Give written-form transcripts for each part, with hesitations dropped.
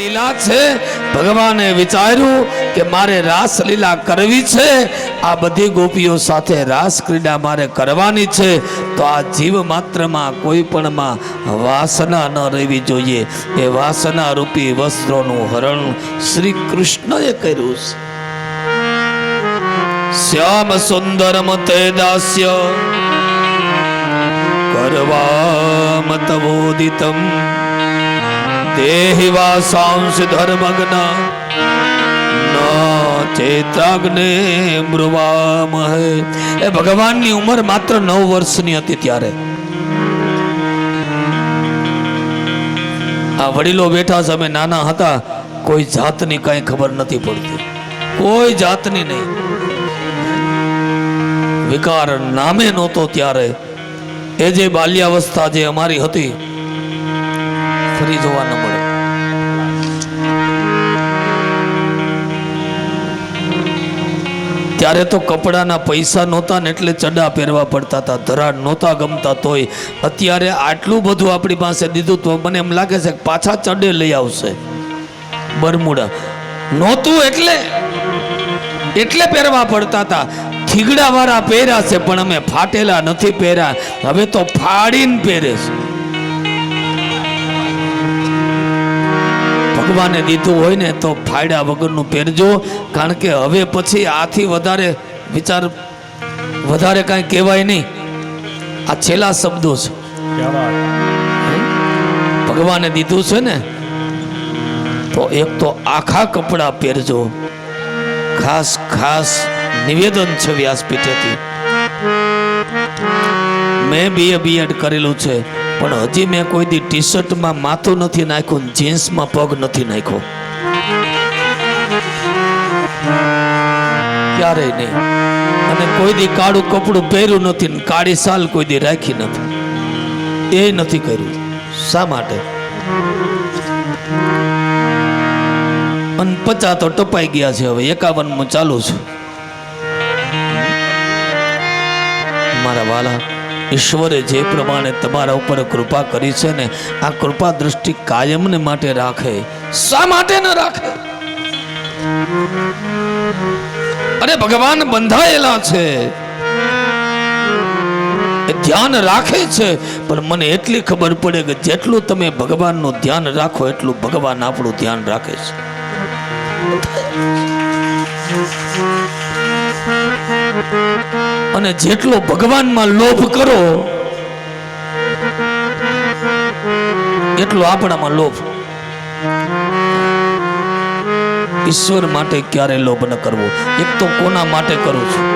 લીલા છે, ભગવાને વિચાર્યું કે મારે રાસ લીલા કરવી છે, આ બધી ગોપીઓ સાથે રાસ ક્રીડા મારે કરવાની છે, તો આ જીવ માત્રમાં કોઈ પણમાં વાસના ન રહેવી જોઈએ. એ વાસના રૂપી વસ્ત્રોનું હરણ શ્રી કૃષ્ણએ કર્યું છે. શ્યામ સુંદરમ તે દાસ્ય કરવામ તવોદિતમ દેહિ વાસાંશ ધર્મગ્ન ન ચેતાગ્ને મૃવામહે. એ ભગવાનની ઉંમર માત્ર 9 વર્ષની હતી ત્યારે આ વડીલો બેઠા છે. અમે નાના હતા, કોઈ જાતની કઈ ખબર નથી પડતી, કોઈ જાતની નહીં. વિકાર નામે નહોતો ત્યારે. એ જે બાલ્યાવસ્થા જે અમારી હતી ફરી જોવા ન મળે. ત્યારે તો કપડાના પૈસા નહોતા ને એટલે ચડા પહેરવા પડતા હતા, ધરાડ નહોતા ગમતા. તોય અત્યારે આટલું બધું આપણી પાસે દીધું તો મને એમ લાગે છે કે પાછા ચડે લઈ આવશે. બરમુડા નહોતું એટલે પહેરવા પડતા હતા. થીગડા વાળા પહેર્યા છે પણ અમે ફાટેલા નથી પહેર્યા. હવે તો ફાડીને પહેરે છે. ભગવાને દીધું હોય ને તો ફાડ્યા વગરનું પહેરજો, કારણ કે હવે પછી આથી વધારે વિચાર વધારે કાંઈ કહેવાય નહીં. આ છેલ્લા શબ્દો છે. ભગવાને દીધું છે ને તો એક તો આખા કપડા પહેરજો. ખાસ નિવેદન છે વ્યાસપીઠેથી. મેં BA કરેલું છે પણ હજી મેં કોઈ દી ટી શર્ટમાં માથું નથી નાખ્યું, જીન્સમાં પગ નથી નાખ્યો, ક્યારેય નહીં. અને કોઈ દી કાળું કપડું પહેર્યું નથી, કાળી સાલ કોઈ દી રાખી નથી, એ નથી કર્યું. શા માટે? અને 50 તો ટપાઈ ગયા છે, હવે 51 ચાલુ છે. મારા વાલા, ઈશ્વરે જે પ્રમાણે તમારા ઉપર કૃપા કરી છે ને, આ કૃપા દૃષ્ટિ કાયમને માટે રાખે. શા માટે ન રાખે? અરે ભગવાન બંધાયેલા છે, એ ધ્યાન રાખે છે. પણ મને એટલી ખબર પડે કે જેટલું તમે ભગવાનનું ધ્યાન રાખો એટલું ભગવાન આપણું ધ્યાન રાખે છે. અને જેટલો ભગવાનમાં લોભ કરો એટલો આપણામાં લોભ. ઈશ્વર માટે ક્યારે લોભ ન કરવો. એક તો કોના માટે કરું છું?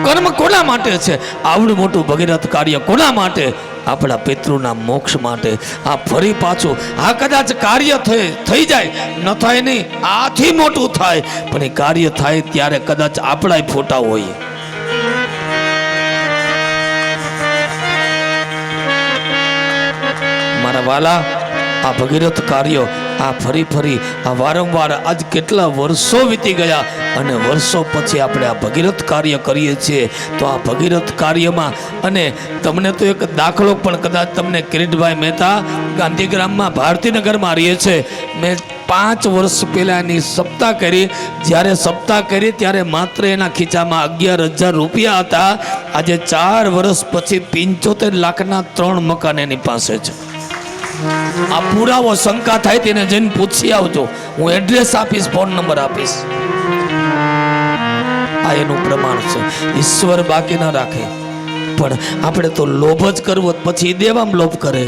કર્મ કોના માટે છે? આવડું મોટું ભગીરથ કાર્ય કોના માટે? આપણા પિતૃના મોક્ષ માટે. આ ફરી પાછું આ કદાચ કાર્ય થઈ જાય, ન થાય નહીં, આથી મોટું થાય, પણ એ કાર્ય થાય ત્યારે કદાચ આપણા ફોટા હોય. મારા વાલા, આ ભગીરથ કાર્ય આ ફરી આ વારંવાર આજ કેટલા વર્ષો વીતી ગયા અને વર્ષો પછી આપણે આ ભગીરથ કાર્ય કરીએ છીએ. તો આ ભગીરથ કાર્યમાં અને તમને તો એક દાખલો પણ કદાચ તમને કિરીટભાઈ મહેતા ગાંધીગ્રામમાં ભારતીનગરમાં રહીએ છે. મેં 5 વર્ષ પહેલા એની સપ્તાહ કરી. જ્યારે સપ્તાહ કરી ત્યારે માત્ર એના ખીચામાં 11,000 રૂપિયા હતા. આજે 4 વર્ષ પછી 75 લાખના 3 મકાન એની પાસે છે. આ પુરાવો શંકા થાય તેને જઈને પૂછી આવજો. હું એડ્રેસ આપીશ, ફોન નંબર આપીશ. આ એનું પ્રમાણ છે. ઈશ્વર બાકી ના રાખે, પણ આપણે તો લોભ જ કરવો, પછી દેવામાં લોભ કરે.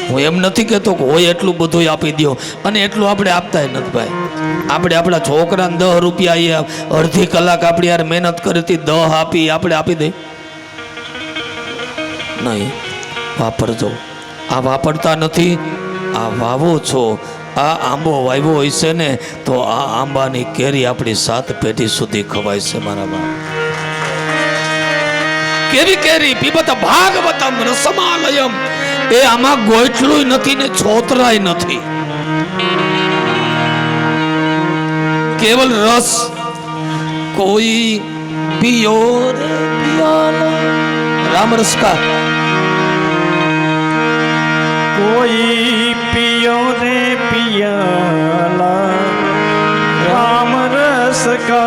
હું એમ નથી કહેતો કે હોય એટલું બધું આપી દો, અને એટલું આપણે આપતા નથી ભાઈ. આપણે આપણા છોકરાને 10 રૂપિયા અડધી કલાક આપણી યાર મહેનત કરતી 10 આપી આપણે આપી દઈ નહીં. વાપરજો. આ વાપરતા નથી, આ વાવો છો. આ આંબો વાવ્યો હોય છે ને તો આ આંબાની કેરી આપણી 7 પેઢી સુધી ખવાય છે. મારા બાપ, કેવી કેરી પીબત ભાગવતમ રસમાલયમ. એ આમાં ગોઠલું નથી ને છોતરાય નથી, કેવલ રસ. કોઈ पियो रे पियाला राम रस का कोई का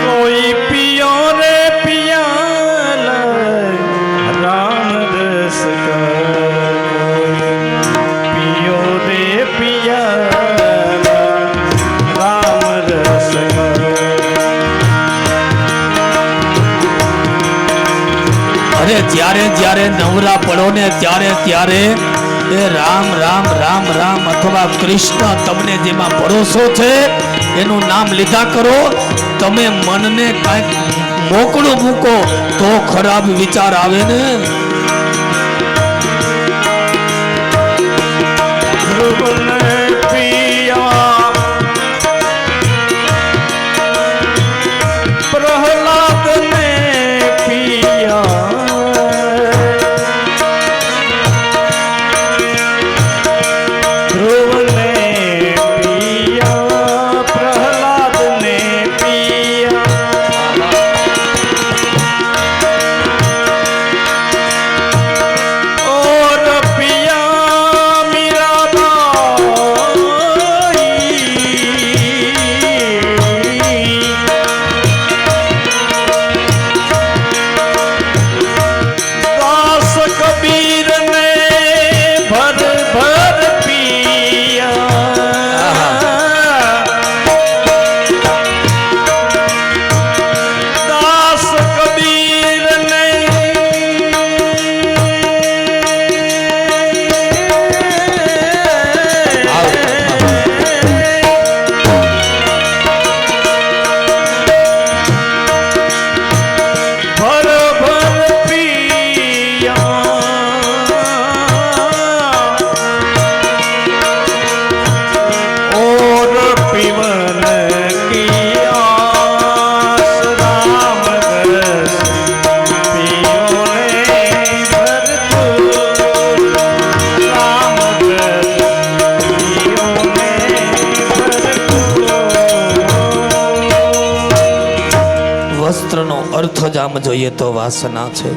कोई पियो रे पियाल राम रस का पियो रे पियाल राम रस का અરે જ્યારે જ્યારે નવરા પડો ને ત્યારે ત્યારે એ રામ રામ રામ રામ અથવા કૃષ્ણ તમને જેમાં ભરોસો છે એનું નામ લીધા કરો. તમે મનને કાંઈક મોકળું મૂકો તો ખરાબ વિચાર આવે ને. प्रहलाद ने पिया ध्रुव ने पिया प्रहलाद ने पिया और पिया मीराबाई दास कबीर ने भर भर पिया दास कबीर ने भर भर पिया और पिवन किया राम रस पियो ने भरपूर राम रस पियो ने भरपूर વસ્ત્રનો અર્થ જ આમ જોઈએ તો વાસના છે.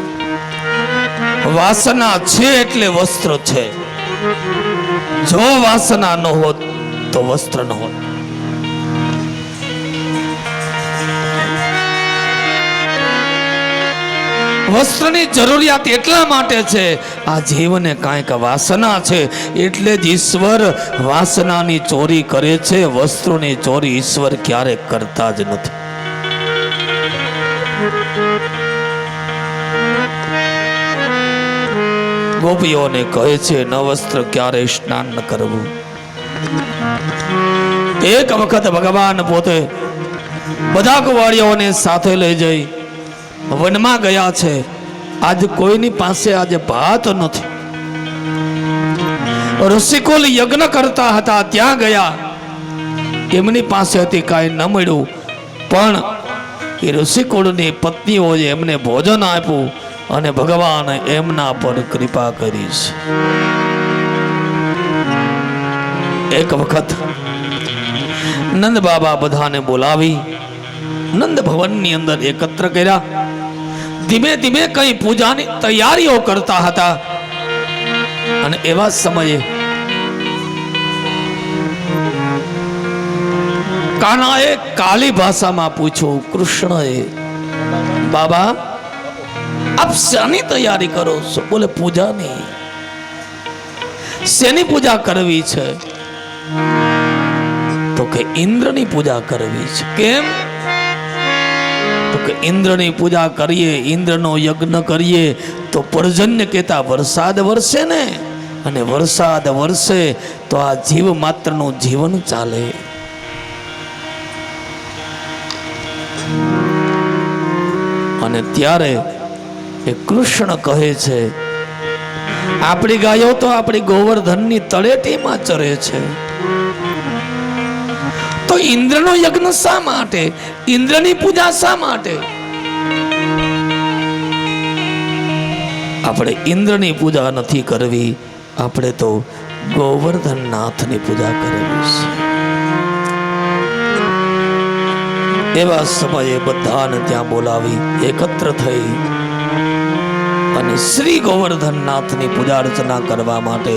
વાસના છે એટલે વસ્ત્ર છે. જો વાસના ન હોત તો વસ્ત્ર ન હોત. વસ્ત્રની જરૂરિયાત એટલા માટે છે આ જીવને કાંઈક વાસના છે એટલે જ ઈશ્વર વાસનાની ચોરી કરે છે. વસ્ત્રોની ચોરી ઈશ્વર ક્યારેક કરતા જ નથી. ગોપીઓને કહે છે ન વસ્ત્ર ક્યારે સ્નાન ન કરવું. એક વખત ભગવાન પોતે બધા કુંવારીઓને સાથે લઈ જઈ વનમાં ગયા છે. આજ કોઈની પાસે આજે ભાત નથી. ઋષિકુલ યજ્ઞ કરતા હતા ત્યાં ગયા. એમની પાસેથી કાંઈ ન મળ્યું પણ એ ઋષિકુળની પત્નીઓએ એમને ભોજન આપ્યું અને ભગવાન એમના પર કૃપા કરી છે. એક વખત નંદ બાબા બધાને બોલાવી નંદ ભવનની અંદર એકત્ર કર્યા. ધીમે ધીમે કઈ પૂજાની તૈયારીઓ કરતા હતા અને એવા સમયે કાનાએ કાલી ભાષામાં પૂછ્યું. કૃષ્ણએ, બાબા આપ શાની તૈયારી કરો છો? બોલે પૂજાની. શેની પૂજા કરવી છે? તો કે ઇન્દ્રની પૂજા કરવી છે. કેમ? તો કે ઇન્દ્રની પૂજા કરીએ, ઇન્દ્રનો યજ્ઞ કરીએ તો પર્જન્ય કહેતા વરસાદ વરસે ને, અને વરસાદ વરસે તો આ જીવ માત્રનું જીવન ચાલે. અને ત્યારે એ કૃષ્ણ કહે છે આપણી ગાયો તો આપણી ગોવર્ધનની તળેટીમાં ચરે છે, તો ઇન્દ્રનો યજ્ઞ શા માટે? ઇન્દ્રની પૂજા શા માટે? આપણે ઇન્દ્રની પૂજા નથી કરવી, આપણે તો ગોવર્ધનનાથની પૂજા કરવી છે. એવા સમયે બધાને ત્યાં બોલાવી એકત્ર થઈ અને શ્રી ગોવર્ધનનાથની પૂજા અર્ચના કરવા માટે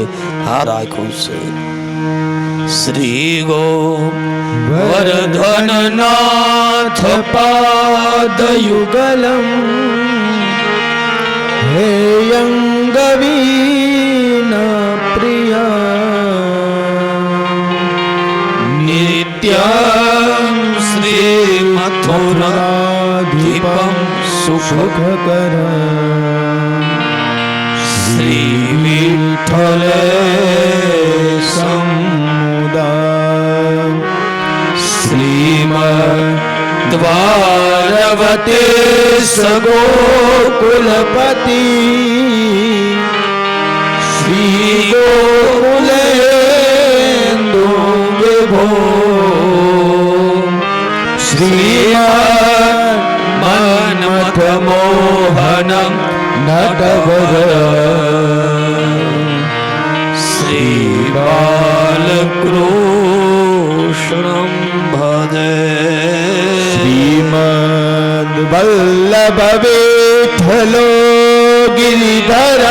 હા રાખ્યું છે. શ્રી ગોવર્ધનનાથ પાદયુગલમ हेयंगवीन प्रिया નિત્યમ શ્રી મથુરાધિપમ સુખકર શ્રી વિઠ્ઠલ समुदाय શ્રીમદ્વારવતે गोकुलपति श्री गोकुलेन्दु विभो મન્મથ મોહનમ नटवर શ્રી બાલકૃષ્ણમ ભજે श्रीमद् वल्लभ विठ्ठलो गिरिधर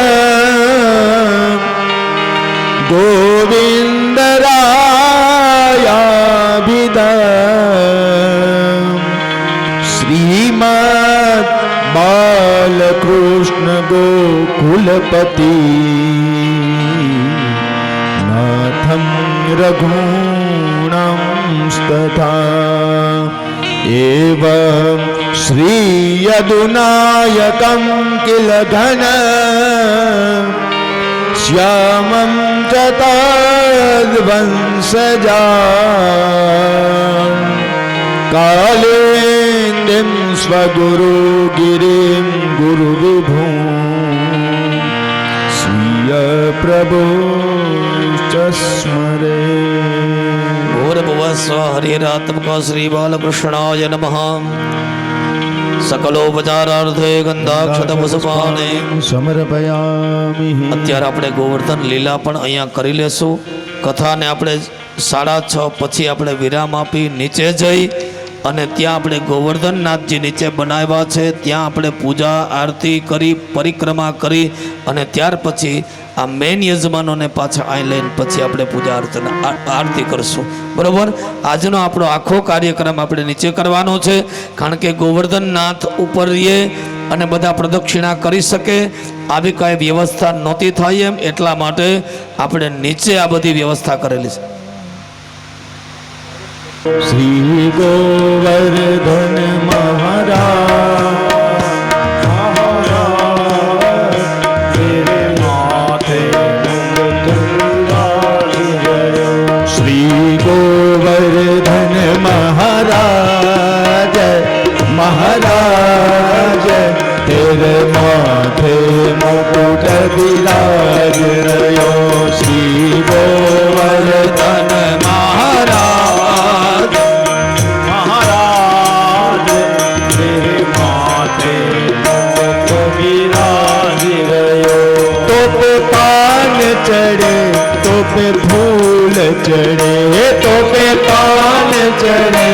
गोविंद रायाभिद श्रीमद् बालकृष्ण गोकुलपति नाथं रघूणं तथा एवं श्री यदुनायकं किल घन श्यामं च तद्वंशजा कालेन्दीं स्वगुरुगिरिं गुरुविभुं स्वीय प्रभुश्च स्मरे भूर्भुवस्व हरिरात्मक श्री बालकृष्णाय नमः सकलोपचारार्थे गंधाक्षत पुष्पाने समर्पयामि અત્યારે આપણે ગોવર્ધન લીલા પણ અહીંયા કરી લેશું કથાને આપણે 6:30 પછી આપણે વિરામ આપી નીચે જઈ અને ત્યાં આપણે ગોવર્ધનનાથજી નીચે બનાવ્યા છે ત્યાં આપણે પૂજા આરતી કરી પરિક્રમા કરી અને ત્યાર પછી આ મેન યજમાનોને પાછા અહીં લઈને પછી આપણે પૂજા આરતી કરશું બરોબર આજનો આપણો આખો કાર્યક્રમ આપણે નીચે કરવાનો છે કારણ કે ગોવર્ધનનાથ ઉપર રહીએ અને બધા પ્રદક્ષિણા કરી શકે આવી કાંઈ વ્યવસ્થા નહોતી થાય એમ એટલા માટે આપણે નીચે આ બધી વ્યવસ્થા કરેલી છે श्री गोवर्धन महाराज तेरे माथे श्री गोवर्धन महाराज महाराज तेरे माथे मुकुट विराज रयो श्री गोवर्धन महाराज महाराज तेरे माथे मुकुट विराज रयो तो पे पान चढ़े तो पे फूल चढ़े तो पे पान चढ़े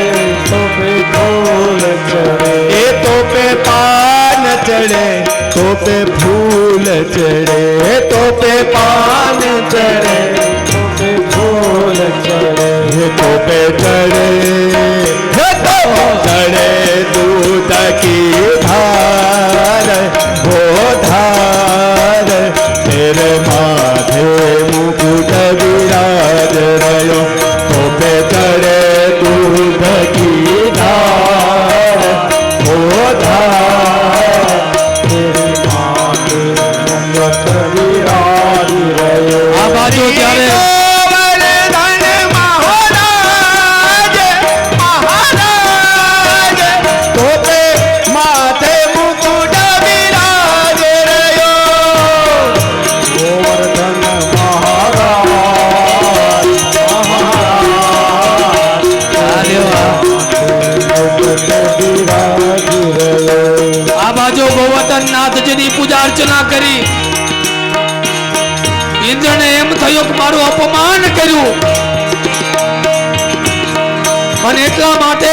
तो पे फूल चढ़े तो पे पान चढ़े तो पे फूल चढ़े तो पे पान चढ़े तो पे फूल चढ़े तो पे चढ़े चढ़े दूध की धार वो धार तेरे माथे मुकुट विराज रयो तो पे चढ़े दूध की धार वो धार तेरे माथे मुकुट विराज रयो આ બાજુ ત્યારે આ બાજુ ગોવર્ધનનાથજીની પૂજા અર્ચના કરી ઇન્દ્રને એમ થયું કે મારું અપમાન કર્યું અને એટલા માટે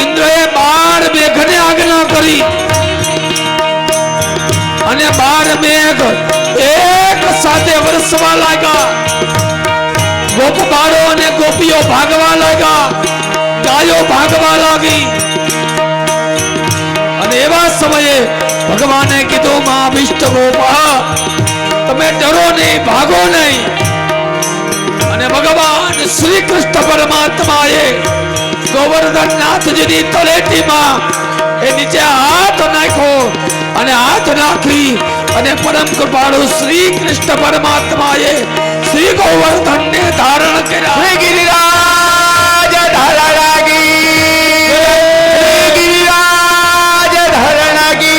ઇન્દ્રએ 12 મેઘને આજ્ઞા કરી અને 12 મેઘ એક સાથે વરસવા લાગ્યા ગોપ બાળો અને ગોપીઓ ભાગવા લાગ્યા, ગાયો ભાગવા લાગી. અને એવા સમયે ભગવાને કીધું, માં વિષ્ટ ગોપા, તમે ડરો નહીં, ભાગો નહીં. અને ભગવાન શ્રી કૃષ્ણ પરમાત્માએ ગોવર્ધન નાથજીની તળેટીમાં એ નીચે હાથ નાખ્યો અને હાથ નાખી અને પરમ કૃપાળુ શ્રી કૃષ્ણ પરમાત્માએ શ્રી ગોવર્ધનને ધારણ કર્યા. શ્રી ગિરિરાજ ધરણગી, ગિરિરાજ ધરણગી.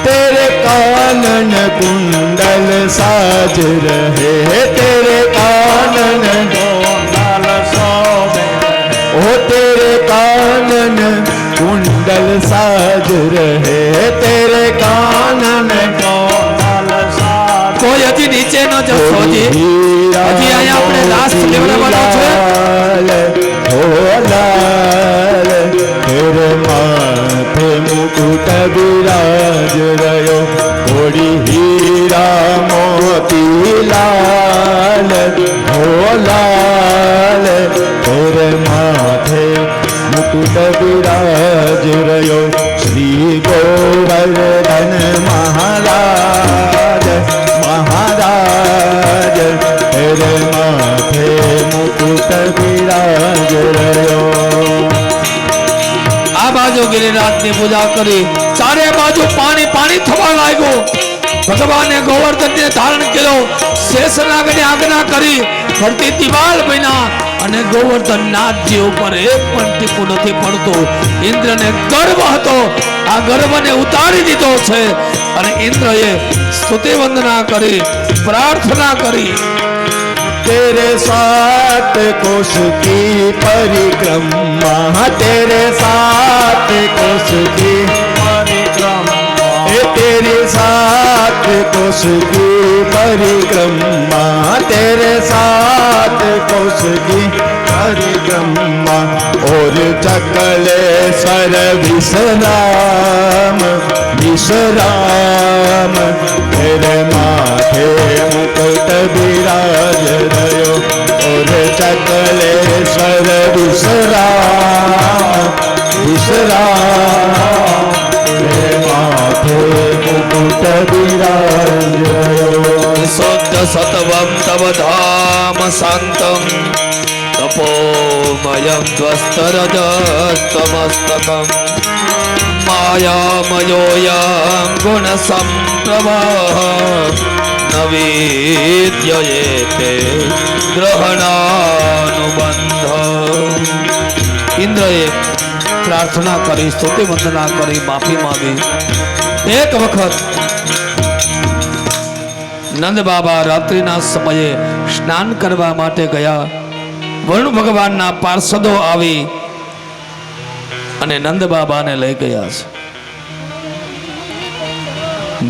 तेरे कानन कुंडल साज रहे, तेरे कानन कुंडल शोभे ओ तेरे कानन कुंडल साज रहे, तेरे कानन कुंडल साज કોઈ હજી નીચે ન જશો, હજી અહીંયા આપણે લાસ્ટ લેવડાવવાનો છે. हो लाल तेरे माथे मुकुट विराज रयो, थोड़ी हीरा मोती लाल. हो लाल तेरे माथे मुकुट विराज रयो, श्री गोवर्धन महाराज महाराज. तेरे माथे मुकुट विराज रयो. આ બાજુ ગિરિરાજની પૂજા કરી, ચારે બાજુ પાણી પાણી થવા લાગ્યું. ભગવાને ગોવર્ધનને ધારણ કર્યો, શેષનાગને આજ્ઞા કરી, ફરતી દિવાલ બન્યા અને ગોવર્ધન નાથજી ઉપર એક પણ ટીપું નથી પડતું. ઇન્દ્રને ગર્વ હતો, આ ગર્વને ઉતારી દીધો છે. અને ઇન્દ્રએ સ્તુતિ વંદના કરી, પ્રાર્થના કરી. तेरे सात कोश की परिक्रमा, तेरे सात कोश की परिक्रमा तेरी सात कोश की परिक्रमा, तेरे सात कोश की परिक्रमा. और चकलेश्वर विश्राम विश्राम, तेरे माथे मुकुट विराज रयो. और चकलेश्वर विश्राम विश्राम, तेरे माथे मुकुट विराज रयो. शुद्ध सत्वं तव धाम शान्तं तपोमयं त्वस्तरजस्तमस्तकं मायामयोऽयं गुणसम्प्रभः न विद्यते ग्रहणानुबन्ध. ઇન્દ્રએ પ્રાર્થના કરી, સ્તુતિ વંદના કરી, માફી માંગી. એક વખત નંદ બાબા રાત્રિના સમયે સ્નાન કરવા માટે ગયા. વરુણ ભગવાનના પાર્ષદો આવી અને નંદ બાબાને લઈ ગયા છે.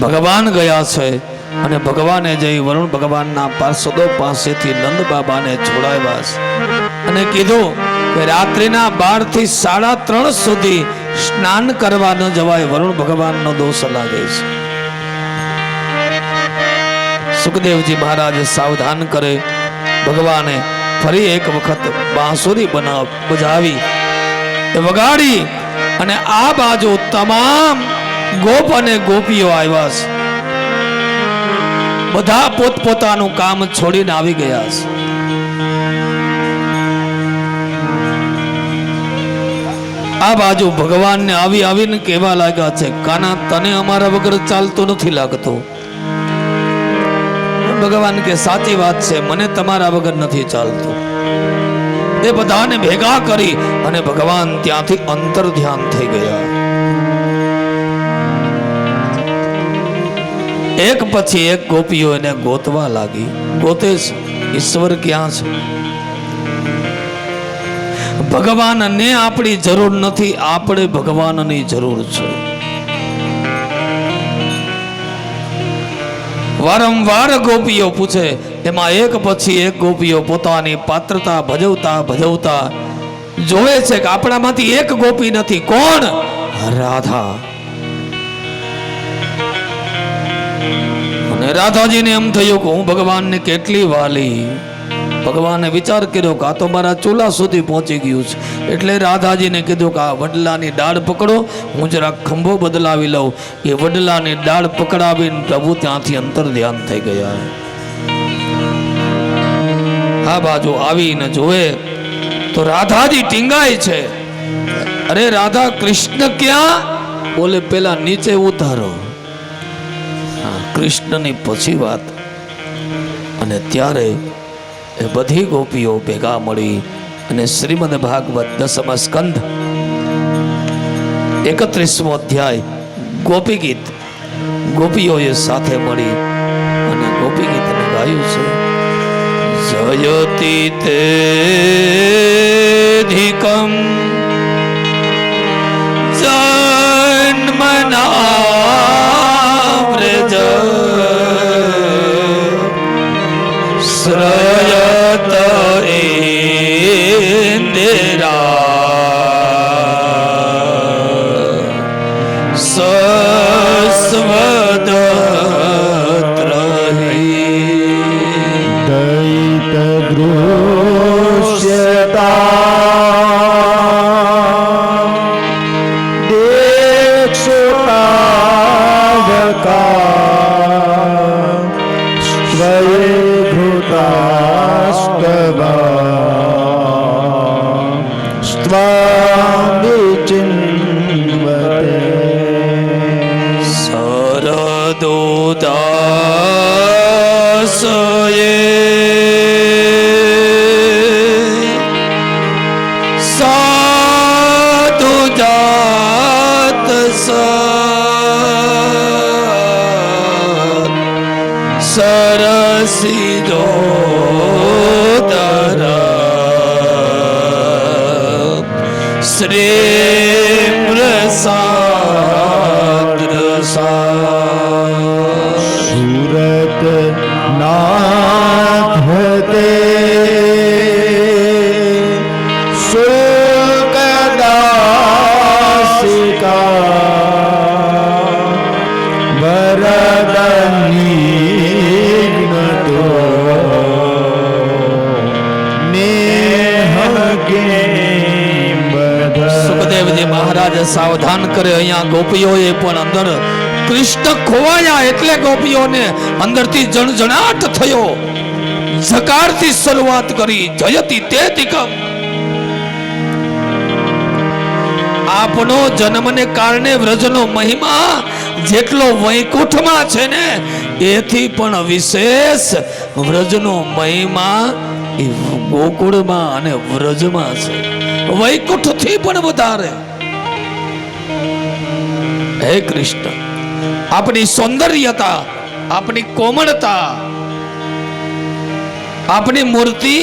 ભગવાન ગયા છે અને ભગવાને જઈ વરુણ ભગવાનના પાર્ષદો પાસેથી નંદ બાબાને છોડાવ્યા છે અને કીધું કે રાત્રિના 12 થી 3:30 સુધી સ્નાન કરવા ન જવાય, વરુણ ભગવાનનો દોષ લાગે છે. સુખદેવજી મહારાજ સાવધાન કરે. ભગવાને ફરી એક વખત બાંસુરી બજાવી, વગાડી અને આ બાજુ તમામ ગોપ અને ગોપીઓ આવ્યા છે. બધા પોતપોતાનું કામ છોડીને આવી ગયા છે. આ બાજુ ભગવાનને આવીને કહેવા લાગ્યા છે, કાના તને અમારા વગર ચાલતું નથી લાગતું. ભગવાન કે સાચી વાત છે, મને તમારા વગર નથી ચાલતું. એ બધાને ભેગા કરી અને ભગવાન ત્યાંથી અંતર ધ્યાન થઈ ગયા. એક પછી એક ગોપીઓ એને ગોતવા લાગી. ગોતે છે ઈશ્વર ક્યાં છે. ભગવાનને આપણી જરૂર નથી, આપણે ભગવાનની જરૂર છે. વારંવાર ગોપીઓ પૂછે, એમાં એક પછી એક ગોપીઓ પોતાની પાત્રતા ભજવતા જોવે છે કે આપણામાંથી એક ગોપી નથી. કોણ? રાધા. અને રાધાજીને એમ થયું કે હું ભગવાનને કેટલી વાલી. ભગવાને વિચાર કર્યો કે આ તો મારા ચૂલા સુધી પહોંચી ગયું છે. એટલે રાધાજીને કીધું કે આ વડલાની ડાળ પકડો, હું જરા ખંભો બદલાવી લઉં. એ વડલાની ડાળ પકડાવીને પ્રભુ ત્યાંથી અંતર ધ્યાન થઈ ગયા. આ બાજુ આવીને જોવે તો રાધાજી ટીંગાય છે. અરે રાધા કૃષ્ણ ક્યાં? બોલે પેલા નીચે ઉતારો. કૃષ્ણની પછી વાત. અને ત્યારે એ બધી ગોપીઓ ભેગા મળી અને શ્રીમદ ભાગવત 10મા સ્કંધ 31મો અધ્યાય ગોપી ગીત ગોપીઓએ સાથે મળી અને ગોપી ગીતને ગાયું છે. જયતિ તેધિકમ જન્મના વ્રજ શ્રયત ઇન્દિરા સસ્વદત્રહી દૈત દૃશ્યતા સરદોદાસયે સાધુ જાત સરસી જોદર શ્રી પ્રસાદ સુરત નાથ તે શુલ્કદાસિકા વરદની ગતો નેહ કે સુખદેવજી મહારાજ સાવધાન કરે. અહીંયા ગોપીઓએ પણ અંદર કૃષ્ણ ખોવાયા એટલે ગોપીઓને અંદરથી જણજણાટ થયો. ઝકારથી શરૂઆત કરી. જયતિ તેધિકમ. આપનો જન્મને કારણે વ્રજનો મહિમા જેટલો વૈકુંઠમાં છે ને એથી પણ વિશેષ વ્રજનો મહિમા એ ગોકુળમાં અને વ્રજમાં છે. વૈકુંઠથી પણ વધારે. હે કૃષ્ણ, આપણી સૌંદર્યતા, આપણી કોમળતા, આપણી મૂર્તિ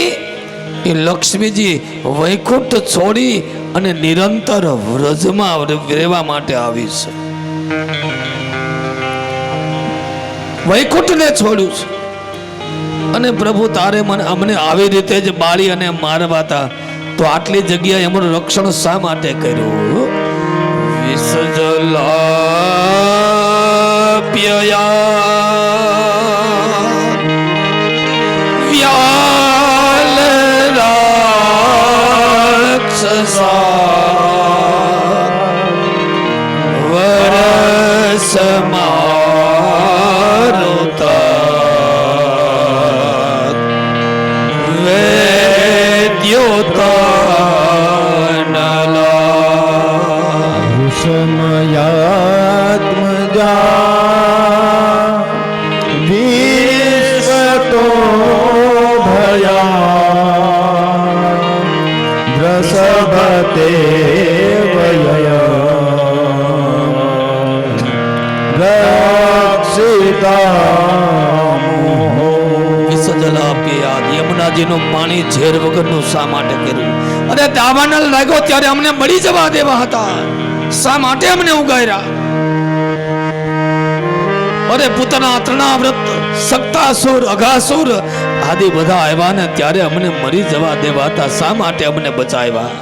એ લક્ષ્મીજી વૈકુંઠ છોડી અને નિરંતર વ્રજમાં રહેવા માટે આવી છે. વૈકુંઠને છોડ્યું છે. અને પ્રભુ તારે અમને આવી રીતે જ બાળી અને મારવાતા તો આટલી જગ્યાએ એમનું રક્ષણ શા માટે કર્યું? વિસજલાપ્યયા વ્યાલ રાક્ષસા વરસમારુતા સમયાત્મજા વિશ્વતો ભયા દ્રસભતે વય રક્ષિતા યમુનાજીનું પાણી ઝેર વગરનું શા માટે કર્યું? અરે દાવાનળ લાગ્યો ત્યારે અમને મળી જવા દેવા હતા. શા માટે અમને ઉગાર્યા? અરે પૂતના તૃણાવ્રત સક્તાસુર અઘાસુર આદિ બધા આવ્યા ને ત્યારે અમને મરી જવા દેવા હતા. શા માટે અમને બચાવ્યા?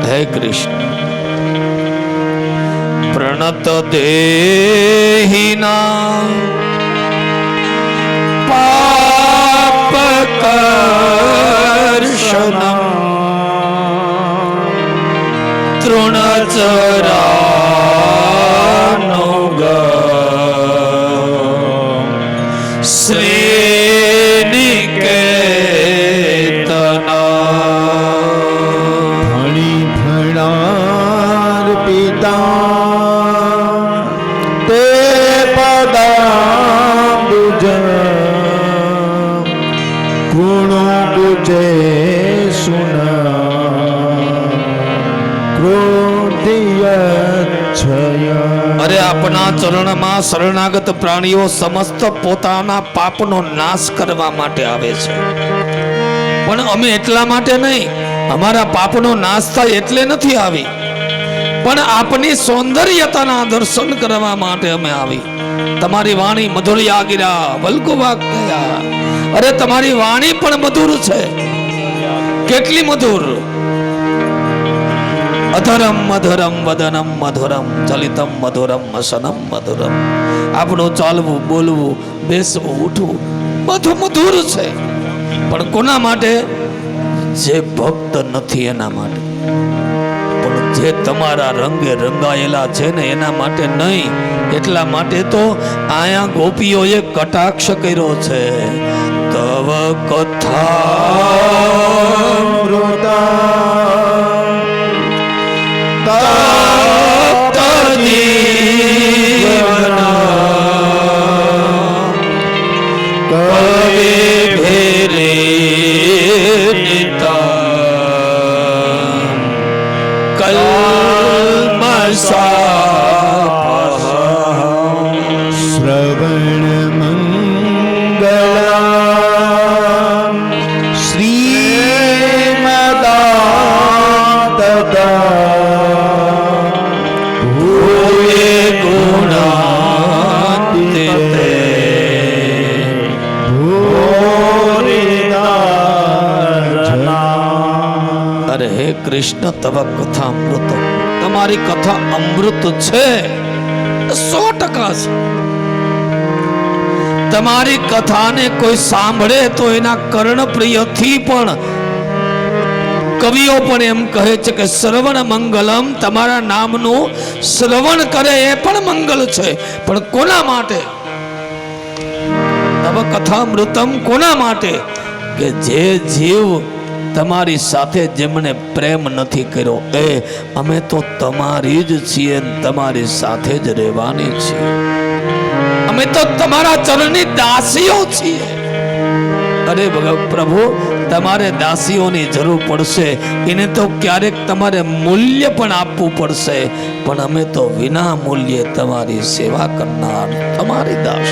હે કૃષ્ણ, પ્રણત દેહિના પાપ કર્ષણમ તૃણચરાનુગ ફણી ફણાર પિતા તે પદાંબુજ ગુણો ગુજે સુના ક્રોધિયચ્છય. અરે આપના ચરણમાં શરણાગત પ્રાણીઓ સમસ્ત પોતાના પાપનો નાશ કરવા માટે આવે છે, પણ અમે એટલા માટે નહીં, અમારા પાપનો નાશ થાય એટલે નથી આવી, પણ આપની સૌંદર્યતાના દર્શન કરવા માટે અમે આવી. તમારી વાણી મધુરિયા ગિરા વલ્કુવા ગયા. અરે તમારી વાણી પણ મધુર છે, કેટલી મધુર. અધરમ મધુરમ વદનમ મધુરમ ચલિતમ મધુરમ વસનમ મધુરમ. આપણું ચાલવું બોલવું બેસવું ઉઠવું બધું મધુર છે, પણ કોના માટે? જે ભક્ત નથી એના માટે. પણ જે તમારા રંગે રંગાયેલા છે ને એના માટે નહીં. એટલા માટે તો આયા ગોપીઓએ કટાક્ષ કર્યો છે. તવ કથા શ્રવણ મંગલા શ્રીમદાતતા ભૂયે ગુણાતીતે ભૂરિદાજના. અરે હે કૃષ્ણ તવ કથા અમૃત. તમારી કથા અમૃત છે, 100% છે. તમારી કથાને કોઈ સાંભળે તો એના કર્ણપ્રિયથી પણ કવિઓ પણ એમ કહે છે કે શ્રવણ મંગલમ. તમારા નામનું શ્રવણ કરે એ પણ મંગલ છે, પણ કોના માટે? તવ કથામૃતમ કોના માટે? કે જે જીવ તમારી સાથે જેમને પ્રેમ નથી કર્યો એ અમે તો તમારી જ છીએ, તમારી સાથે જ રહેવાની છીએ. અમે તો તમારા ચરણની દાસીઓ છીએ. અરે પ્રભુ, તમારે દાસીઓની જરૂર પડશે, એને તો ક્યારેક તમારે મૂલ્ય પણ આપવું પડશે, પણ અમે તો વિના મૂલ્યે તમારી સેવા કરનાર તમારી દાસ.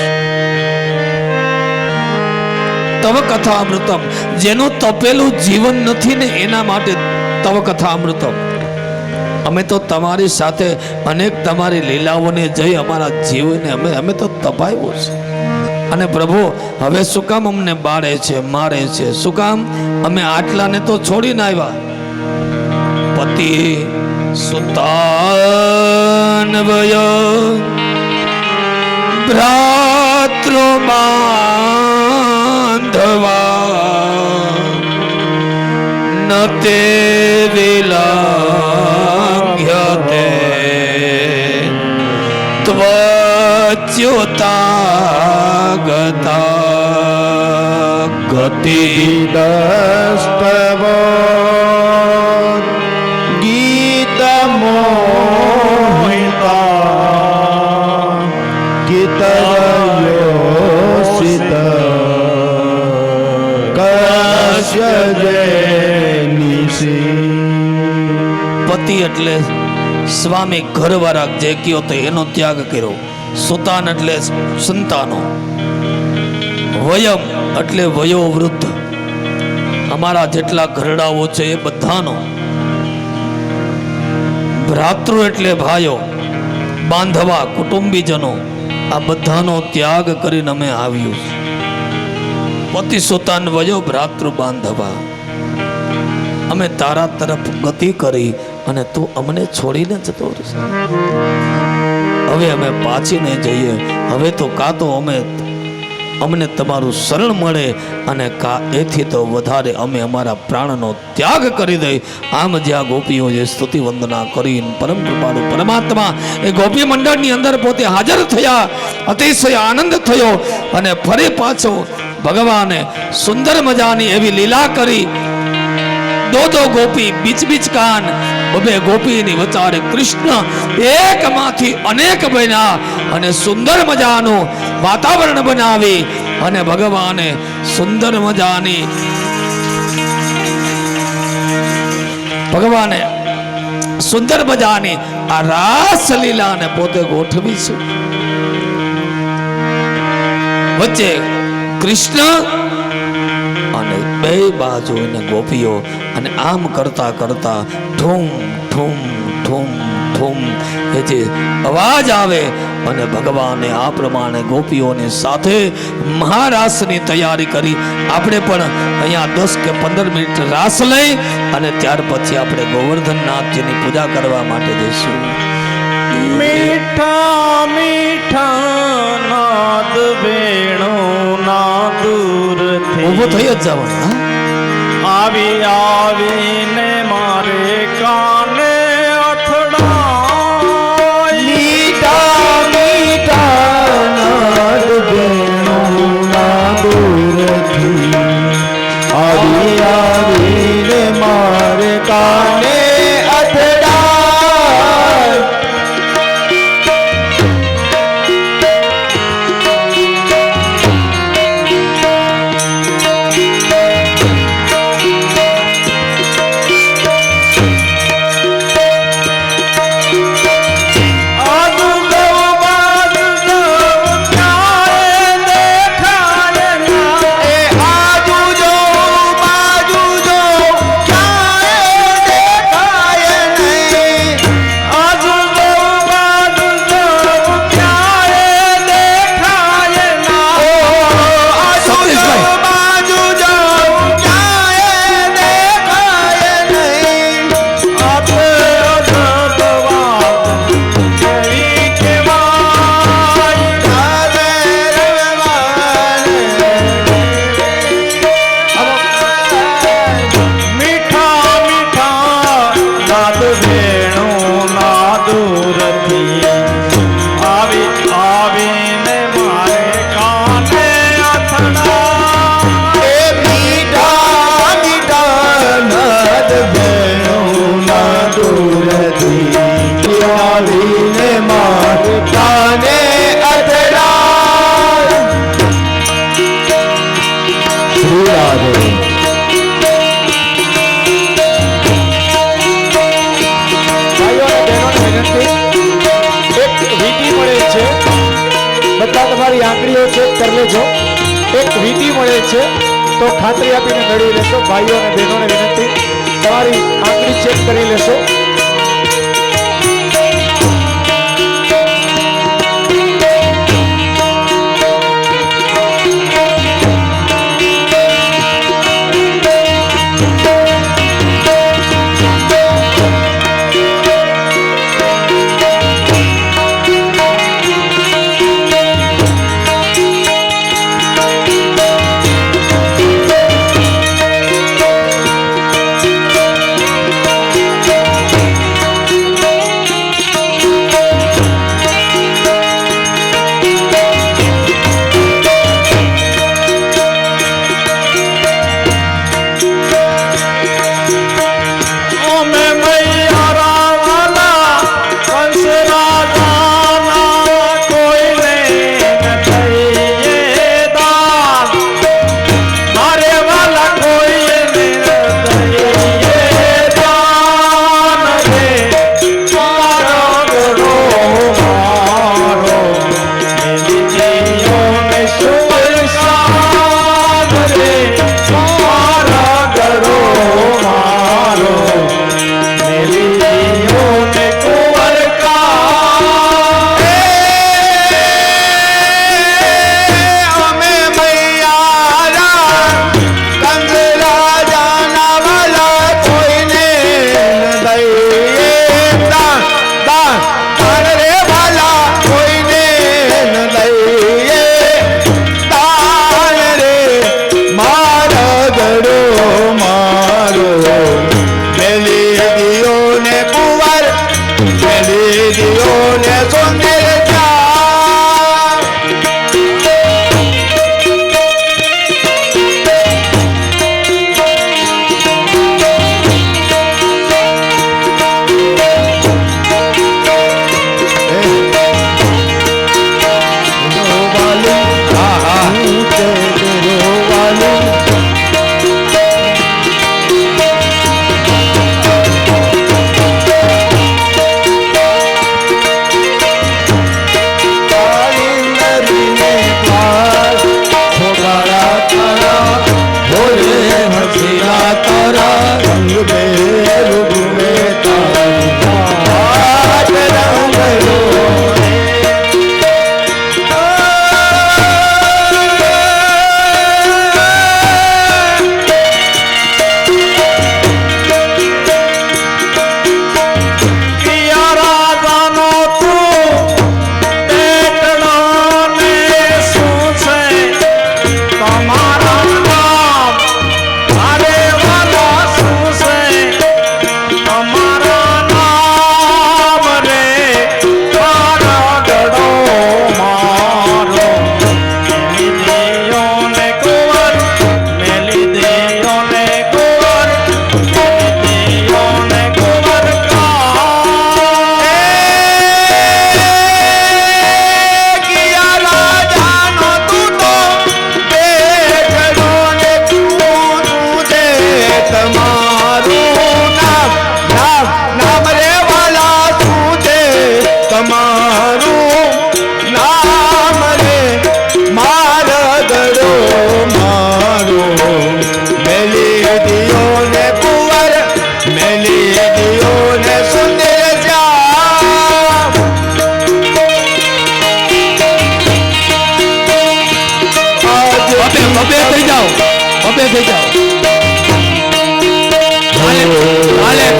તવ કથા અમૃતમ. જેનું તપેલું જીવન નથી ને એના માટે તવ કથા અમૃતમ. અમે તો તમારી સાથે અનેક તમારી લીલાઓને જઈ અમારા જીવને અમે તો તપાયું છે. અને પ્રભુ હવે શું કામ અમને બાળે છે, મારે છે? શું કામ? અમે આટલાને તો છોડીને આવ્યા. પતિ સુતાનવય ભ્રાતૃ બાંધવા નતે વિલાંઘ્યતે ત્વચ્યુતા ગતિ દસ્તવ ગીતમોહિતા ગીતયોષિત કસ્ય જૈનિષી. પતિ એટલે સ્વામી ઘરવાળા જે કયો તો એનો ત્યાગ કર્યો. સુતાન એટલે સંતાનો. વયમ એટલે વયોવૃદ્ધ, અમારા જેટલા ઘરડાઓ છે એ બધાનો. ભ્રાતૃ એટલે ભાઈઓ, બાંધવા કુટુંબીજનો, આ બધાનો ત્યાગ કરીને અમે આવ્યું. પતિ સુતાન વયો ભ્રાતૃ બાંધવા. અમે તારા તરફ ગતિ કરી અને તું અમને છોડીને જતો રહેશે. હવે અમે પાછી નહીં જઈએ. હવે તો કાં તો અમને તમારું શરણ મળે અને એથી તો વધારે અમે અમારા પ્રાણનો ત્યાગ કરી દઈ. આમ જ્યાં ગોપીઓ જે સ્તુતિ વંદના કરી પરમ કૃપાળુ પરમાત્મા એ ગોપી મંડળની અંદર પોતે હાજર થયા. અતિશય આનંદ થયો અને ફરી પાછો ભગવાને સુંદર મજાની એવી લીલા કરી. દો ગોપી બીચ કાન, બબે ગોપીની વચારે કૃષ્ણ એકમાંથી અનેક બન્યા અને સુંદર મજાનું વાતાવરણ બનાવી અને ભગવાને સુંદર મજાની આ રાસલીલાને પોતે ગોઠવી છે. વચ્ચે કૃષ્ણ અને બે બાજુ એને ગોપીઓ અને આમ કરતા કરતા ઠૂમ ઠૂમ ઠૂમ ઠૂમ એ જે અવાજ આવે અને ભગવાને આ પ્રમાણે ગોપીઓની સાથે મહારાસની તૈયારી કરી. આપણે પણ અહીંયા 10 કે 15 મિનિટ રાસ લઈ અને ત્યાર પછી આપણે ગોવર્ધનનાથજીની પૂજા કરવા માટે જઈશું. મીઠા મીઠા નાદ વેણુ ના દૂરથી ઊભો થઈ જ જવાનું. આવી આવીને મારે કાને અથડાય. મીઠા મીઠા નાદ વેણુના દૂરથી આવી આવીને મારે કાને અથડાય. તમારી આંગળીઓ ચેક કરી લેજો. એક વીંટી મળે છે તો ખાતરી આપીને મેળવી લેશો. ભાઈઓ અને બહેનોને વિનંતી, તમારી આંગળી ચેક કરી લેશો. મેલી દિયો ને સુંદર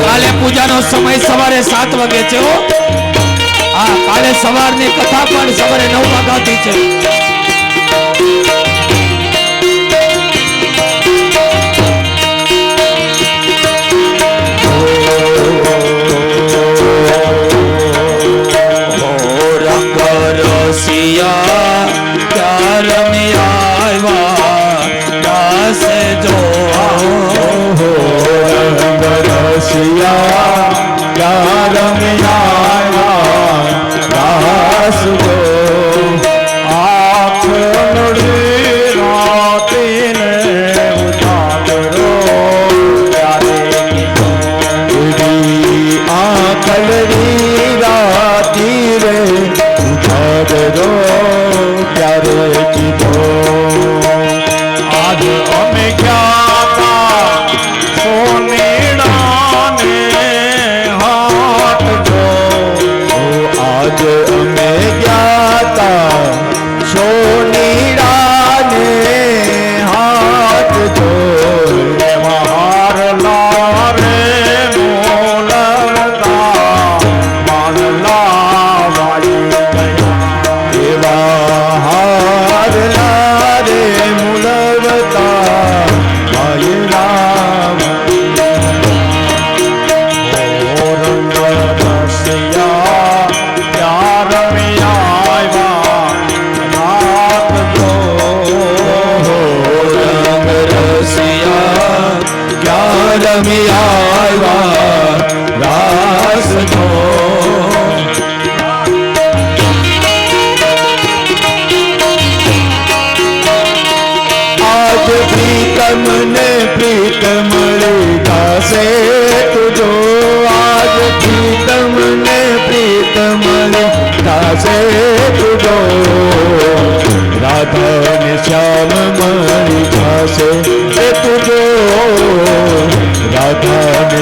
કાલે પૂજાનો સમય સવારે 7 વાગે છે હો. હા, કાલે સવારની કથા પણ સવારે 9 વાગ્યાથી છે.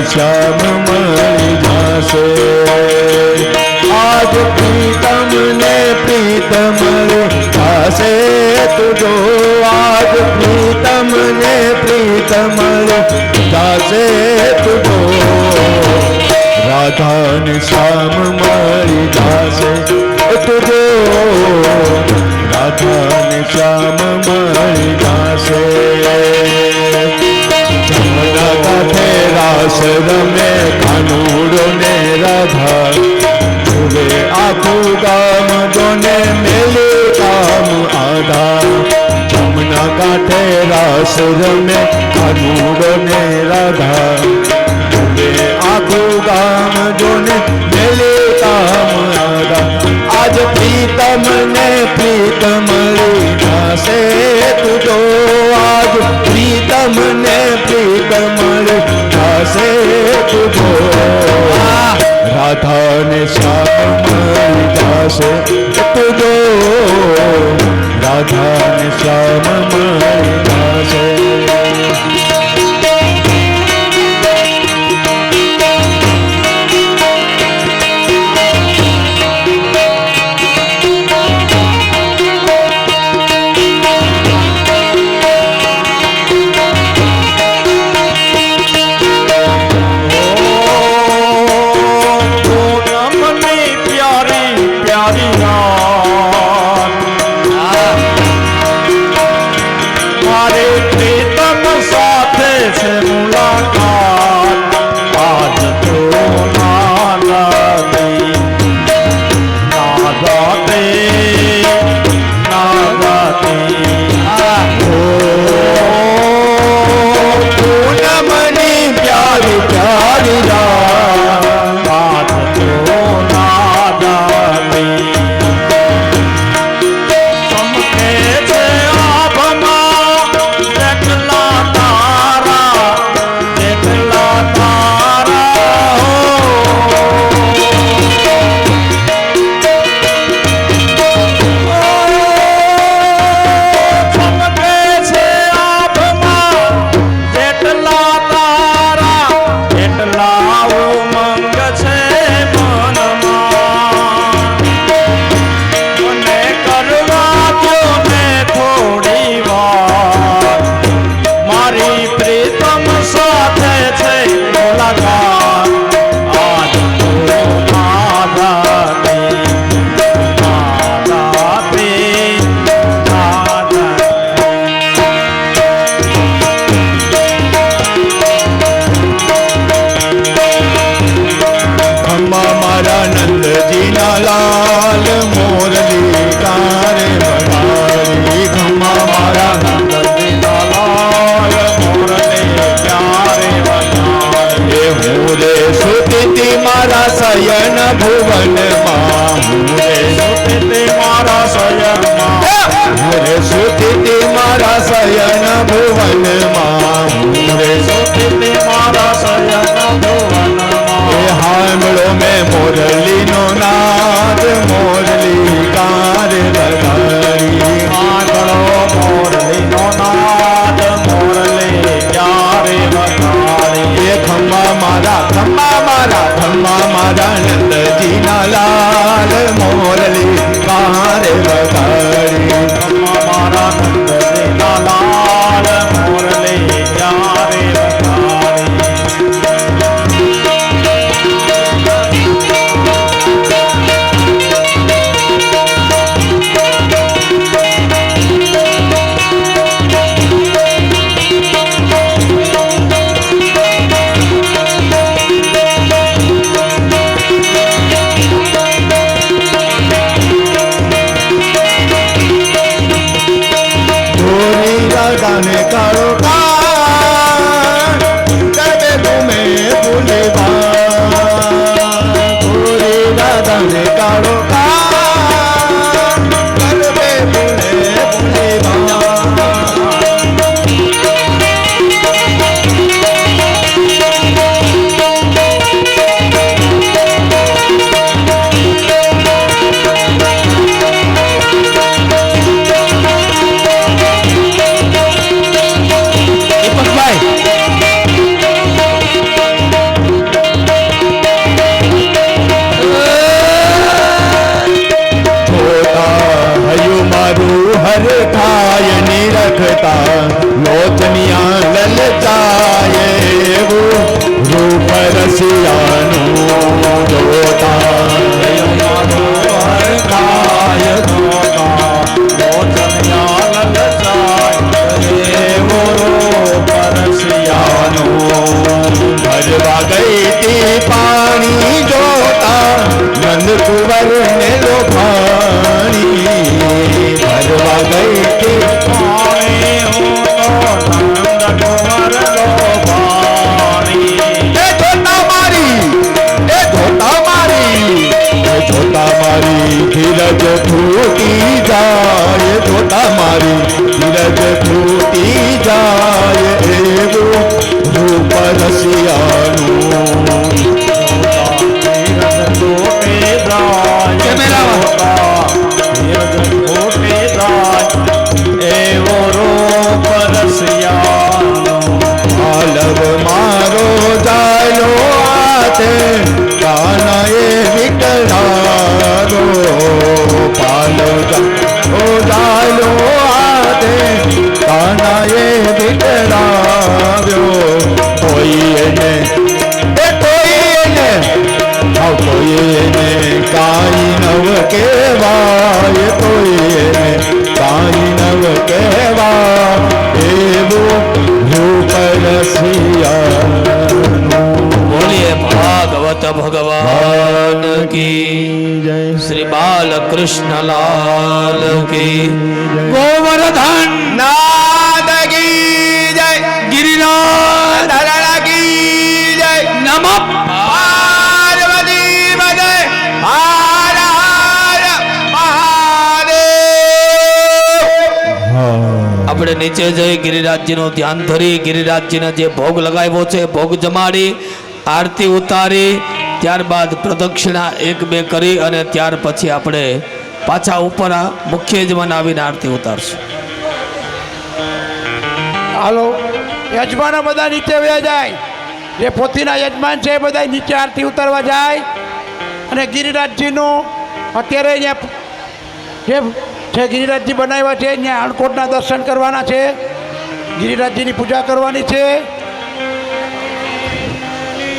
श्याम मणि जासे आज प्रीतम ने प्रीतम जासे तुझो आज प्रीतम ने प्रीतम जासे तुझो राधा ने श्याम मणि जासे तुझो राधा ने श्याम मणि जासे रास रमे कानूड़ो ने राधा રાસ રમે કાનુડો ને રાધા હવે આખું ગામ જોને મેલે કામ આધા આજ પ્રીતમ ને પ્રીત મળી નાસે તુજો આજ પ્રીતમ ને પ્રીત મળી નાસે તુજો રાધા ને શ્યામ મળી જાશે તુજો રાધા ને શ્યામ મળી જાશે પૂનમની પ્યારી પ્યારી રાત મારે પ્રીતમ સાથે છે મુલાકાત આજ તો નાદાતી પૂનમની પ્યારી પ્યારી રાત આજ તો નાદાતી ચમકે છે આભમાં જેટલા તારા ચમકે છે આભમાં જેટલા તારા એટલા ઉમંગ છે મનમાં મને કરવા દ્યો ને થોડી વાર મારી પ્રીતમ સાથે છે મુલાકાત આજ તો નાદાતી ખમ્મા મારા નંદજીના લાલ મોરલી કારે વગાડી ખમ્મા મારા નંદજીના લાલ મોરલે ક્યારે વગાડે એ હું રે સુતી મારા શયન ભુવનમાં હું રે તે મારા શયનમાં હું રે સુતી મારા શયન ભુવનમાં હું રે તે મારા શયન ભુવનમાં એ હાંભળો મેં મોરલીનો નાદ મોરલી કારે વગાડી આંગળો મોરલીનો નાદ મોરલે ક્યારે વગાડે એ ખમ્મા મારા નંદજીના લાલ મોરલી કારે વગાડી મારા નંદજીના લાલ મોરલે ક્યારે વગાડે ગોરી રાધાને કાળો કાન કરવે તુમે ભૂલેવા ગોરી રાધાને કાળો કાન કરવે ભૂલેવા હર થાય નિરખતા લોચનિયા લલચાય એવું રૂપ રસિયાનું જોતા કાય ધોતા લોચનિયા લલચાય એવો પરસિયાનું ભરવા ગઈ તી પાણી જોતા નંદ કુંવર ને લોભાણી ભરવા ગઈ તી પાણી હું તો મારી ધીરજ તૂટી જાય, જોતા મારી ધીરજ તૂટી જાય, એવું રૂપ રસિયાનું. એવો રૂપ રસિયાનો. પાલવ મારો જાયલો આતે કાનાએ વિકરારો, પાલવ જાયલો આતે કાનાએ વિકરાવ્યો. કોઈ એને કોઈ એને કાંઈ નવ કહેવાય, કોઈ એને કાંઈ નવ કહેવાય, એવું રૂપ રસિયાનું. બોલીએ ભાગવત ભગવાન કી જય શ્રી બાલકૃષ્ણ લાલ કી ગોવર્ધન નાદ કી જય, ગિરિરાજ ધરણ કી જય, નમઃ પાર્વતી પદે હર હર મહાદેવ. આપણે નીચે જઈ ગિરિરાજજીનું ધ્યાન ધરી ગિરિરાજજીને જે ભોગ લગાવ્યો છે ભોગ જમાડી આરતી ઉતારી ત્યારબાદ પ્રદક્ષિણા 1-2 કરી અને ત્યાર પછી આપણે પાછા ઉપર આ મુખ્ય યજમાન આવીને આરતી ઉતારશું. હાલો યજમાનો બધા નીચે વયા જાય, જે પોતીના યજમાન છે એ બધા નીચે આરતી ઉતારવા જાય. અને ગિરિરાજજીનું અત્યારે અહીંયા જે છે ગિરિરાજજી બનાવ્યા છે ત્યાં અણકોટના દર્શન કરવાના છે, ગિરિરાજજીની પૂજા કરવાની છે.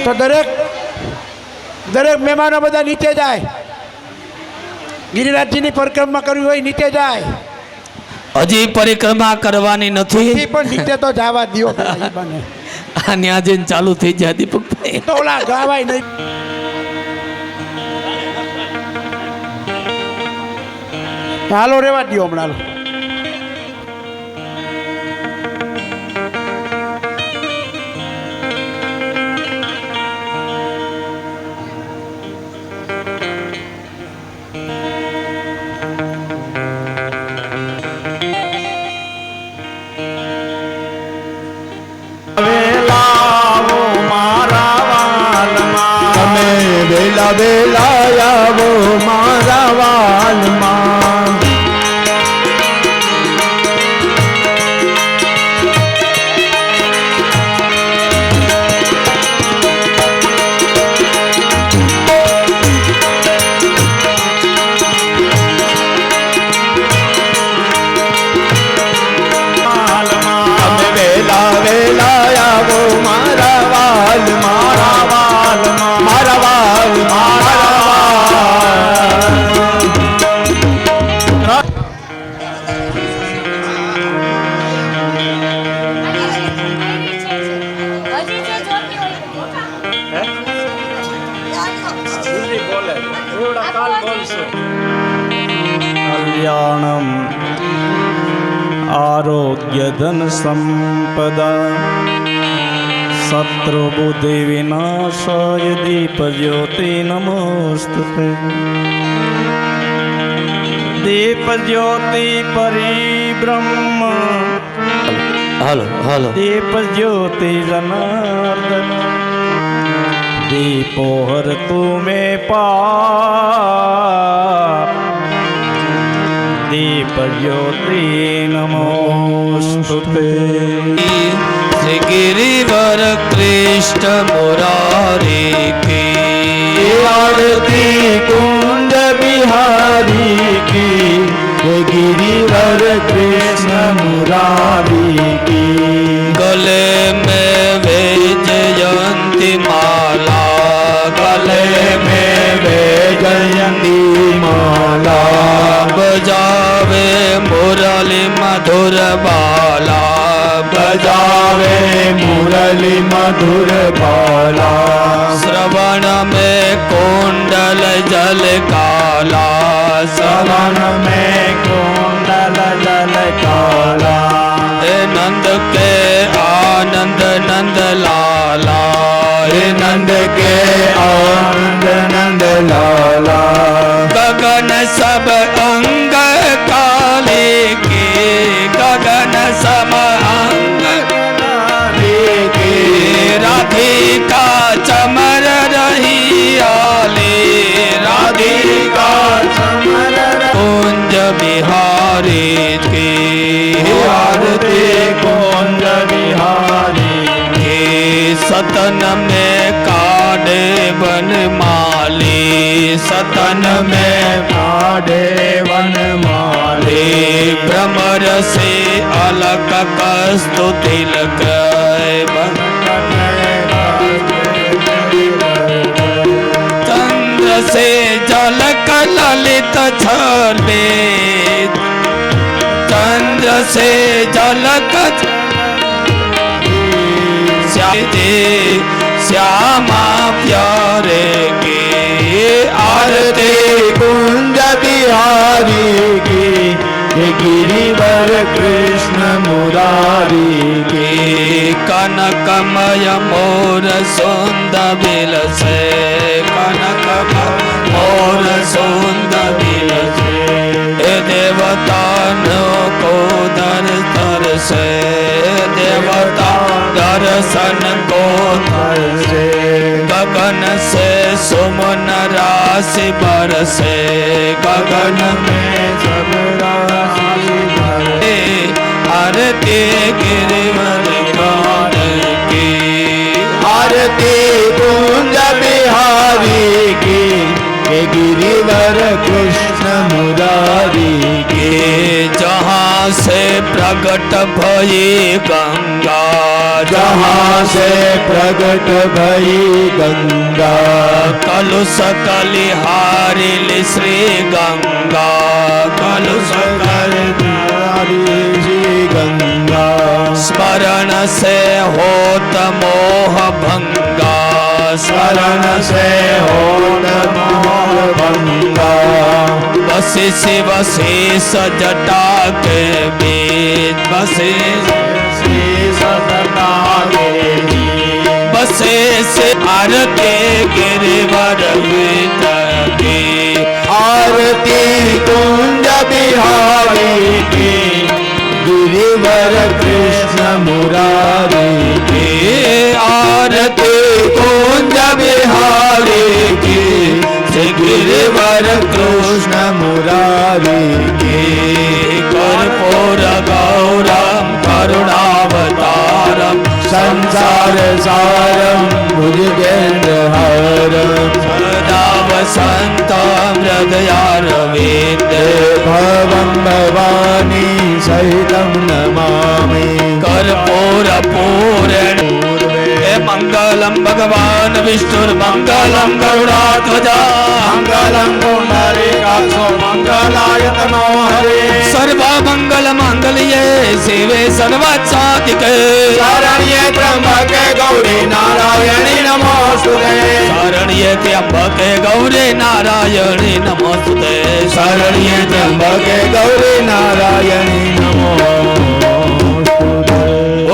તો દરેક મહેમાનો બધા નીચે જાય, ગિરિરાજજીની પરિક્રમા કરવી હોય નીચે જાય. હજી પરિક્રમા કરવાની નથી એ પણ નીચે તો જવા દો બને આ ન્યા જઈને ચાલુ થઈ જાય દીપકભાઈ. તો ઓલા ગાવાય નહીં. હાલો રેવા દો હમણાં. વેલાવો મારા વાલમાં, તમે વેલા વેલા આવો મારા વાલમાં. તમે વેલા વેલા આવો મારા વાલ, મારા વાલ, મારા વાલ, મારા વાલ. કલ્યાણમ આરોગ્ય ધન સંપદા શત્રુબુદ્ધિ વિનાશાય દીપ જ્યોતિ નમોસ્તુતે. દીપ જ્યોતિ પરિબ્રહ્મ, હાલો હાલો દીપ જ્યોતિ જનાર્દન, દીપો હર તુમે પાપ, દીપ જ્યોતિ નમોસ્તુતે. શ્રી ગિરિવર કૃષ્ણ મુરારી કી આરતી કુંજ બિહારી કી, જય गिरिवर कृष्ण मुरारी की. गले में वे जयंती माला, गले में वे जयंती माला, बजावे मुरली मधुर बाला, बजावे मुरली मधुर बाला. श्रवण में कुंडल जल काला, श्रवण में कुंडल जल काला. हे नंद के आनंद नंद लाला, हे नंद के आनंद नंद लाला. सब अंग काले के गगन सम अंग के राधिका चमर रही आले राधिका चमर कुंज बिहारी के आरती कुंज बिहारी के सतन में काढ़े वन माली सतन में काढ़े वन माले भ्रमर से अलग कस्तु तिलक चंद्र से झलक ललित छले चंद्र से झलक श्यामा प्यारे के आरती कुंज बिहारी की ये गिरिवर कृष्ण मुरारी के कनकमय मोर सुंद बिल से कनकमय मोर सुंद बिल से हे देवता को दर से देवता दर्शन को से गगन से सुमन राशि बरसे गगन में सब राशि भरे आरती गिरिवर कान की आरती कुंज बिहारी की ये गिरिवर कृष्ण मुरारी के जहाँ से प्रकट भई गंगा जहाँ से प्रकट भई गंगा कलुष कलिहारी श्री गंगा कलुष कलिहारी श्री गंगा स्मरण से होत मोह भंगा शरण से होत मोह भंगा बसे से वशेष जटा के बीच बसे बसे से आरती गिरिवर की आरती कुंज बिहारी की गिरिवर कृष्ण मुरारी की आरती कुंज बिहारी की श्री गिरिवर कृष्ण मुरारी की कर्पूर गौरम करुणावतारम संसार सारम भुजगेन्द्रहारम सदा वसन्तं हृदयारविन्दे भवं भवानी सहितं नमामि कर्पूरपूरेण मंगलम भगवान विष्णुर्मंगलम गरुडाध्वजा मंगलं पुंडरीकाक्षो मंगलाय तनो हरे सर्वमंगल मांगल्ये शिवे सर्वासाधिके शरण्ये त्र्यंबके गौरी नारायणी नमोस्तुते शरण्ये त्र्यंबके गौरी नारायणी नमोस्तुते शरण्ये त्र्यंबके गौरी नारायणी नमोस्तुते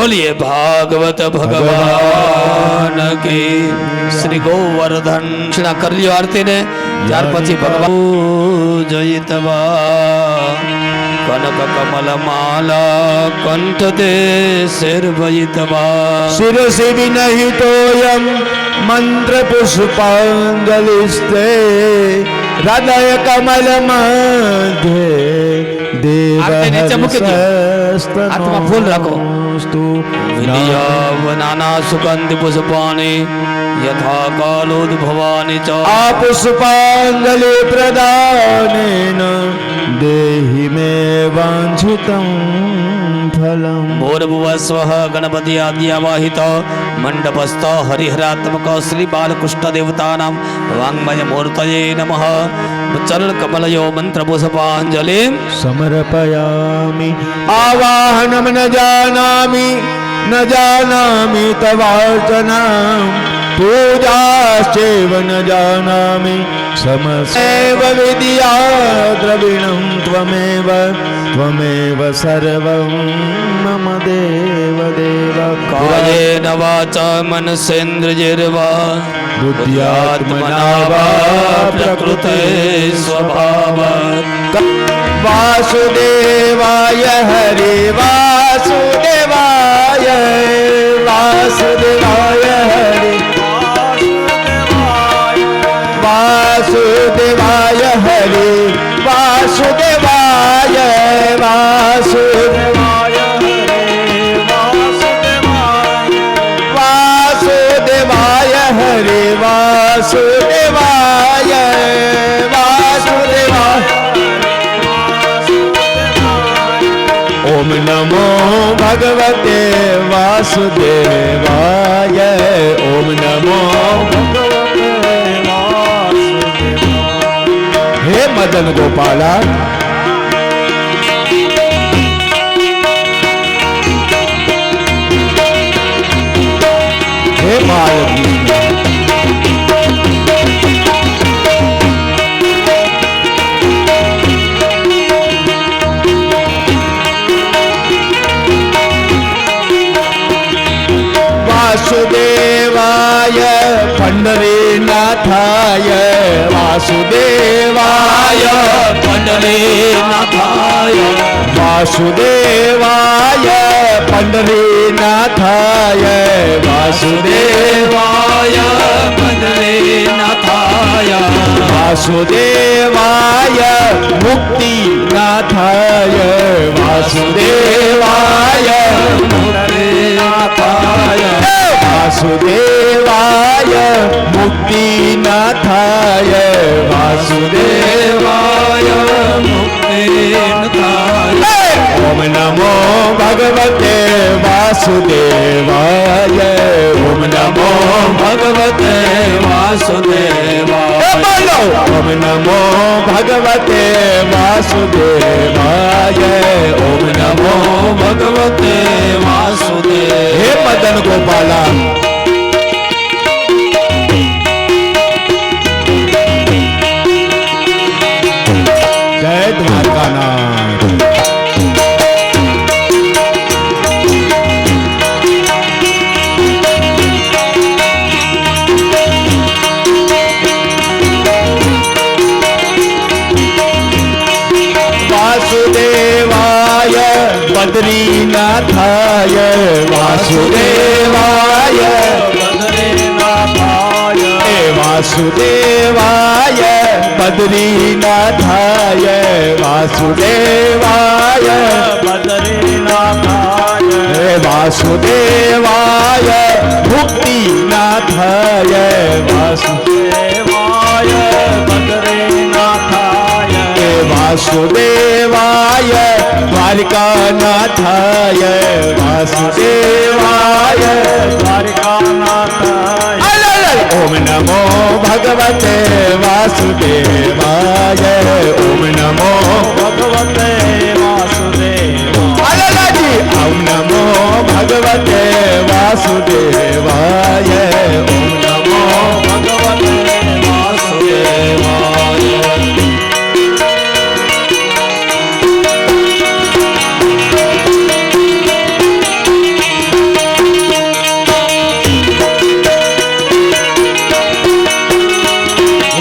बोलिए भागवत भगवान की श्री गोवर्धन दक्षिणा कर लियो आरती ने ત્યાર પછી ભગવાન જયતવા કનક કમલ માલા કંઠ દે શેર ભયતવા शिरसि विनहितोऽयं मन्त्रपुष्पाञ्जलिस्ते हृदय कमल मध्ये आरती नीचे मूकी दो। हाथમાં ફૂલ રાખો। विद्यावनाना सुगंधि पुष्पाणि यथा कालोद्भवानि च पुष्पाञ्जलि प्रदानेन देहि मे वाञ्छितं फलम् भूर्भुवस्वः गणपति आद्यावाहित मंडपस्थ हरिहरात्मक श्री बालकृष्ण देवतानां वाङ्मय मूर्तये नमः चरण कमलयो मंत्र पुष्पाञ्जलि समर्पयामि आवाहनं न जानामि तवार्चनाम् पूजाश्चैव न जानामि समस्यैव विद्या द्रविणं त्वमेव त्वमेव सर्वं मम देव देव कायेन वाचा मनसेन्द्रियैर्वा बुद्ध्यात्मना वा प्रकृते स्वभावात् वासुदेवाय हरे वासुदेवाय वासुदेवाय हरे वासुदेवाय हरे वासुदेवाय वासुदेवाय वासुदेवाय हरे वासुदेवाय वासुदेवाय ओम नमो भगवते वासुदेवाय ओम नमो हे मदन गोपाला हे मालती वासुदेवाय पंढरीनाथाय वासुदेवाय पंढरीनाथाय वासुदेवाय पंढरीनाथाय वासुदेवाय पंढरीनाथाय वासुदेवाय मुक्तिनाथाय वासुदेवाय मुक्तिनाथाय वासुदेवाय मुक्तिनाथाय वासुदेवाय मुक्तिनाथाय ओम नमो भगवते वासुदेवाय ओम नमो भगवते वासुदेवाय ओम नमो भगवते वासुदेवाय ओम नमो भगवते वासुदेवाय हे मदन गोपाला जय द्वारकानाथ वासुदेवाय बद्रीनाथाय वासुदेवाय बद्रीनाथाय वासुदेवाय बद्रीनाथाय वासुदेवाय बद्रीनाथाय वासुदेवाय मुक्तिनाथाय वासुदेवाय बद्रीनाथाय वासुदेवाय द्वारकानाथाय वासुदेवाय द्वारकानाथाय ओम नमो भगवते वासुदेवाय ओम नमो भगवते वासुदेवाय ओम नमो भगवते वासुदेवाय ओम नमो भगवते वासुदेवाय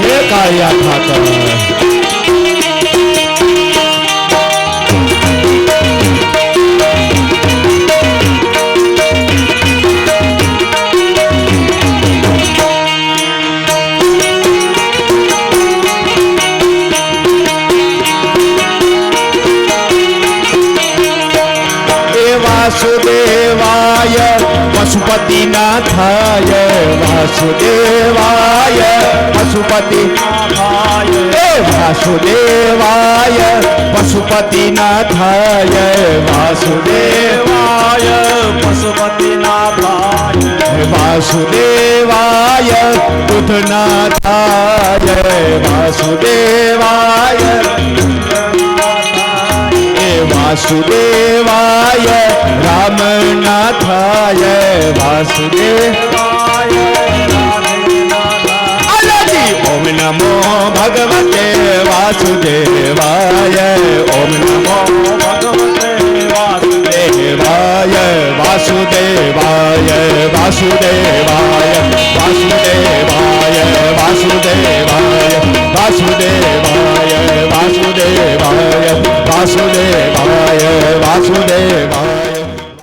हे कालिया ठाकर वासुदेवाय पशुपतिनाथाय वासुदेवाय पशुपतिनाथाय वासुदेवाय पशुपतिनाथाय वासुदेवाय पशुपतिनाथाय वासुदेवाय बुधनाथाय वासुदेवाय वासुदेवाय रामनाथाय वासुदेवाय નમો ભગવતે વાસુદેવાય ઓમ નમો ભગવતે વાસુદેવાય વાસુદેવાય વાસુદેવાય વાસુદેવાય વાસુદેવાય વાસુદેવાય વાસુદેવાય વાસુદેવાય વાસુદેવાય